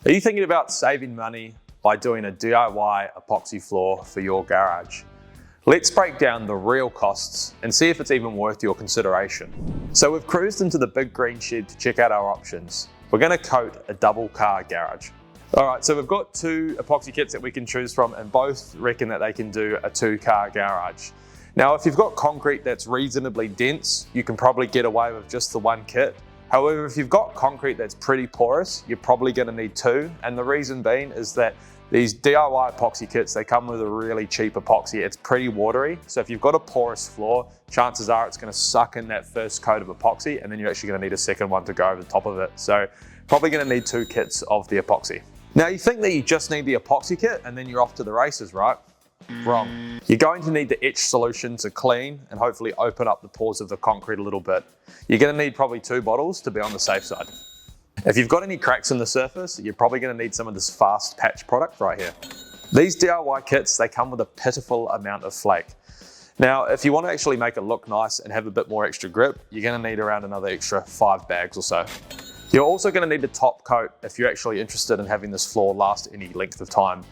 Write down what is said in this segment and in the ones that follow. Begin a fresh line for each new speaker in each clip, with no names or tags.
Are you thinking about saving money by doing a DIY epoxy floor for your garage? Let's break down the real costs and see if it's even worth your consideration. So we've cruised into the big green shed to check out our options. We're going to coat a double car garage. Alright, so we've got two epoxy kits that we can choose from and both reckon that they can do a 2-car garage. Now if you've got concrete that's reasonably dense, you can probably get away with just the one kit. However, if you've got concrete that's pretty porous, you're probably going to need 2, and the reason being is that these DIY epoxy kits, they come with a really cheap epoxy. It's pretty watery, so if you've got a porous floor, chances are it's going to suck in that first coat of epoxy, and then you're actually going to need a second one to go over the top of it. So probably going to need 2 kits of the epoxy. Now you think that you just need the epoxy kit and then you're off to the races, right? Wrong. You're going to need the etch solution to clean and hopefully open up the pores of the concrete a little bit. You're going to need probably 2 bottles to be on the safe side. If you've got any cracks in the surface, you're probably going to need some of this fast patch product right here. These DIY kits, they come with a pitiful amount of flake. Now, if you want to actually make it look nice and have a bit more extra grip, you're going to need around another extra 5 bags or so. You're also going to need a top coat if you're actually interested in having this floor last any length of time.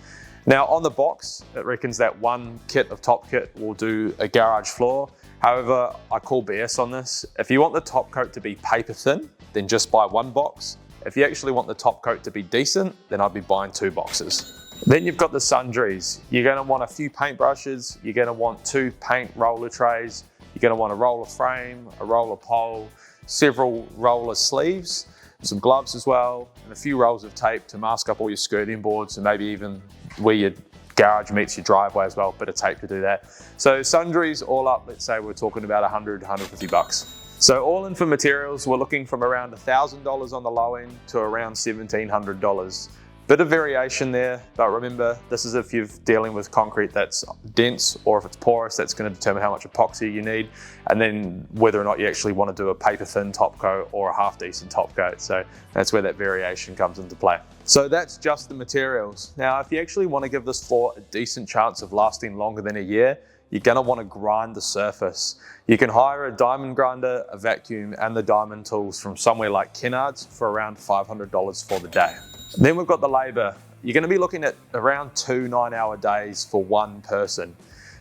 Now on the box, it reckons that 1 kit of top kit will do a garage floor. However, I call BS on this. If you want the top coat to be paper thin, then just buy 1 box. If you actually want the top coat to be decent, then I'd be buying 2 boxes. Then you've got the sundries. You're going to want a few paintbrushes, you're going to want 2 paint roller trays, you're going to want a roller frame, a roller pole, several roller sleeves, some gloves as well, and a few rolls of tape to mask up all your skirting boards and maybe even where your garage meets your driveway as well, bit of tape to do that. So sundries all up, let's say we're talking about 100, 150 bucks. So all in for materials, we're looking from around $1,000 on the low end to around $1,700. Bit of variation there, but remember, this is if you're dealing with concrete that's dense, or if it's porous, that's going to determine how much epoxy you need, and then whether or not you actually want to do a paper thin top coat or a half decent top coat. So that's where that variation comes into play. So that's just the materials. Now, if you actually want to give this floor a decent chance of lasting longer than a year, you're going to want to grind the surface. You can hire a diamond grinder, a vacuum, and the diamond tools from somewhere like Kennards for around $500 for the day. Then we've got the labor. You're going to be looking at around 2 9-hour days for 1 person.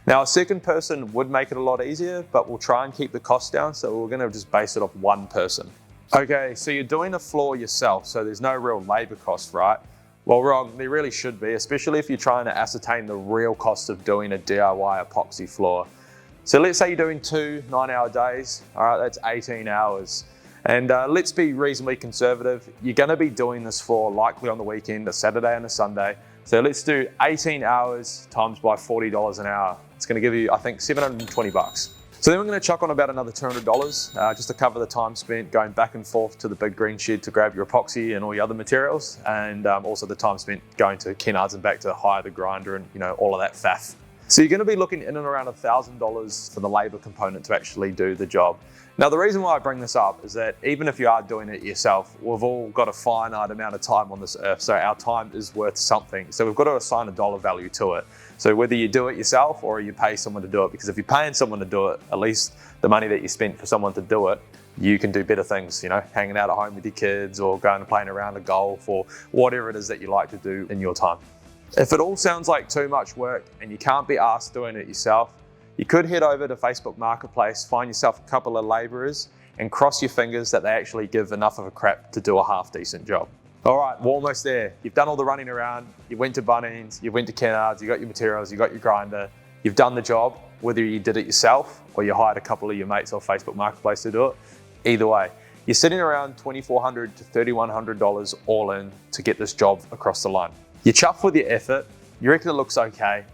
Now a second person would make it a lot easier, but we'll try and keep the cost down, so we're going to just base it off 1 person. Okay, so you're doing a floor yourself, so there's no real labor cost, right? Well, wrong, there really should be, especially if you're trying to ascertain the real cost of doing a DIY epoxy floor. So let's say you're doing 2 9-hour days, all right, that's 18 hours. And let's be reasonably conservative. You're going to be doing this for likely on the weekend, a Saturday and a Sunday. So let's do 18 hours times by $40 an hour. It's going to give you, I think, 720 bucks. So then we're going to chuck on about another $200 just to cover the time spent going back and forth to the big green shed to grab your epoxy and all your other materials, and also the time spent going to Kennards and back to hire the grinder and all of that faff. So you're going to be looking in and around $1,000 for the labor component to actually do the job. Now the reason why I bring this up is that even if you are doing it yourself, we've all got a finite amount of time on this earth, so our time is worth something. So we've got to assign a dollar value to it. So whether you do it yourself or you pay someone to do it, because if you're paying someone to do it, at least the money that you spent for someone to do it, you can do better things, hanging out at home with your kids or going and playing around a golf or whatever it is that you like to do in your time. If it all sounds like too much work and you can't be asked doing it yourself, you could head over to Facebook Marketplace, find yourself a couple of labourers and cross your fingers that they actually give enough of a crap to do a half decent job. All right, we're almost there. You've done all the running around, you went to Bunnings, you went to Kennards, you got your materials, you got your grinder, you've done the job, whether you did it yourself or you hired a couple of your mates off Facebook Marketplace to do it. Either way, you're sitting around $2,400 to $3,100 all in to get this job across the line. You're chuffed with your effort, you reckon it looks okay,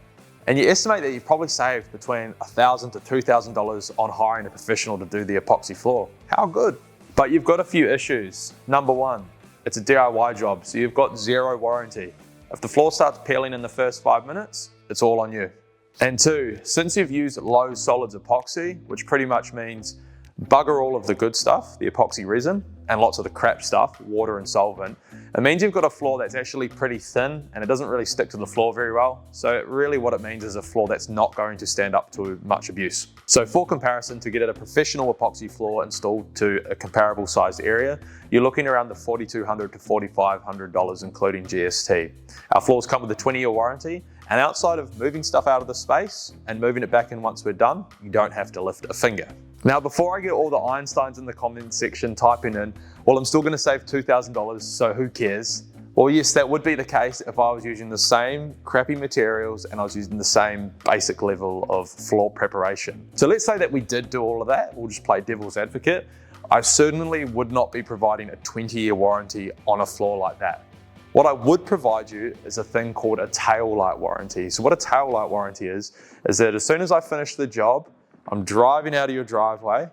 and you estimate that you've probably saved between $1,000 to $2,000 on hiring a professional to do the epoxy floor. How good? But you've got a few issues. Number 1, it's a DIY job, so you've got 0 warranty. If the floor starts peeling in the first 5 minutes, it's all on you. And 2, since you've used low solids epoxy, which pretty much means Bugger all of the good stuff, the epoxy resin, and lots of the crap stuff, water and solvent. It means you've got a floor that's actually pretty thin and it doesn't really stick to the floor very well. So really what it means is a floor that's not going to stand up to much abuse. So for comparison, to get a professional epoxy floor installed to a comparable sized area, you're looking around the $4,200 to $4,500 including GST. Our floors come with a 20-year warranty, and outside of moving stuff out of the space and moving it back in once we're done, you don't have to lift a finger. Now, before I get all the Einsteins in the comments section typing in, well, I'm still going to save $2,000, so who cares? Well, yes, that would be the case if I was using the same crappy materials and I was using the same basic level of floor preparation. So let's say that we did do all of that. We'll just play devil's advocate. I certainly would not be providing a 20-year warranty on a floor like that. What I would provide you is a thing called a tail light warranty. So what a tail light warranty is that as soon as I finish the job, I'm driving out of your driveway.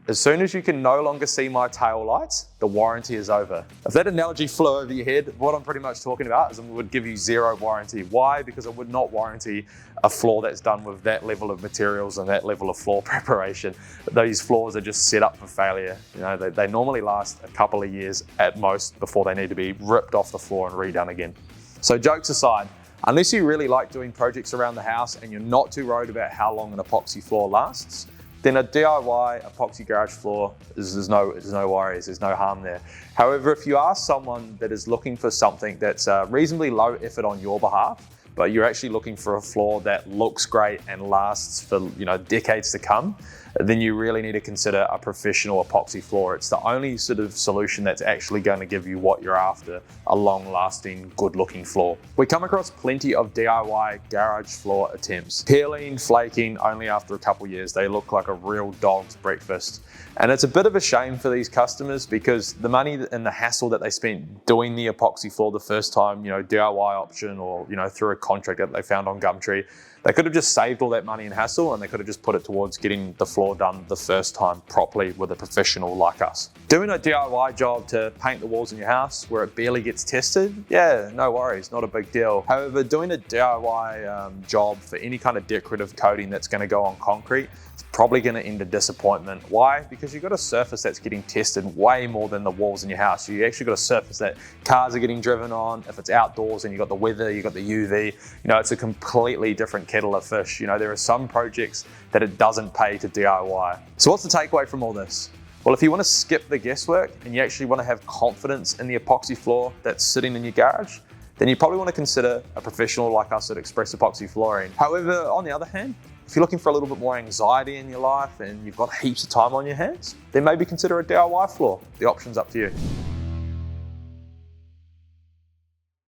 As soon as you can no longer see my tail lights, the warranty is over. If that analogy flew over your head, what I'm pretty much talking about is I would give you zero warranty. Why? Because I would not warranty a floor that's done with that level of materials and that level of floor preparation. These floors are just set up for failure. You know, they normally last a couple of years at most before they need to be ripped off the floor and redone again. So jokes aside, unless you really like doing projects around the house and you're not too worried about how long an epoxy floor lasts, then a DIY epoxy garage floor, there's no worries, there's no harm there. However, if you are someone that is looking for something that's reasonably low effort on your behalf, but you're actually looking for a floor that looks great and lasts for decades to come, then you really need to consider a professional epoxy floor. It's the only sort of solution that's actually going to give you what you're after, a long-lasting, good-looking floor. We come across plenty of DIY garage floor attempts. Peeling, flaking, only after a couple years. They look like a real dog's breakfast. And it's a bit of a shame for these customers because the money and the hassle that they spent doing the epoxy floor the first time, DIY option or, through a contract that they found on Gumtree, they could have just saved all that money and hassle and they could have just put it towards getting the floor done the first time properly with a professional like us. Doing a DIY job to paint the walls in your house where it barely gets tested, yeah, no worries, not a big deal. However, doing a DIY job for any kind of decorative coating that's going to go on concrete, it's probably going to end in disappointment. Why? Because you've got a surface that's getting tested way more than the walls in your house. You actually got a surface that cars are getting driven on. If it's outdoors and you've got the weather, you've got the UV, it's a completely different kettle of fish. There are some projects that it doesn't pay to DIY. So what's the takeaway from all this? Well, if you want to skip the guesswork and you actually want to have confidence in the epoxy floor that's sitting in your garage, then you probably want to consider a professional like us at Express Epoxy Flooring. However, on the other hand, if you're looking for a little bit more anxiety in your life and you've got heaps of time on your hands, then maybe consider a DIY floor. The option's up to you.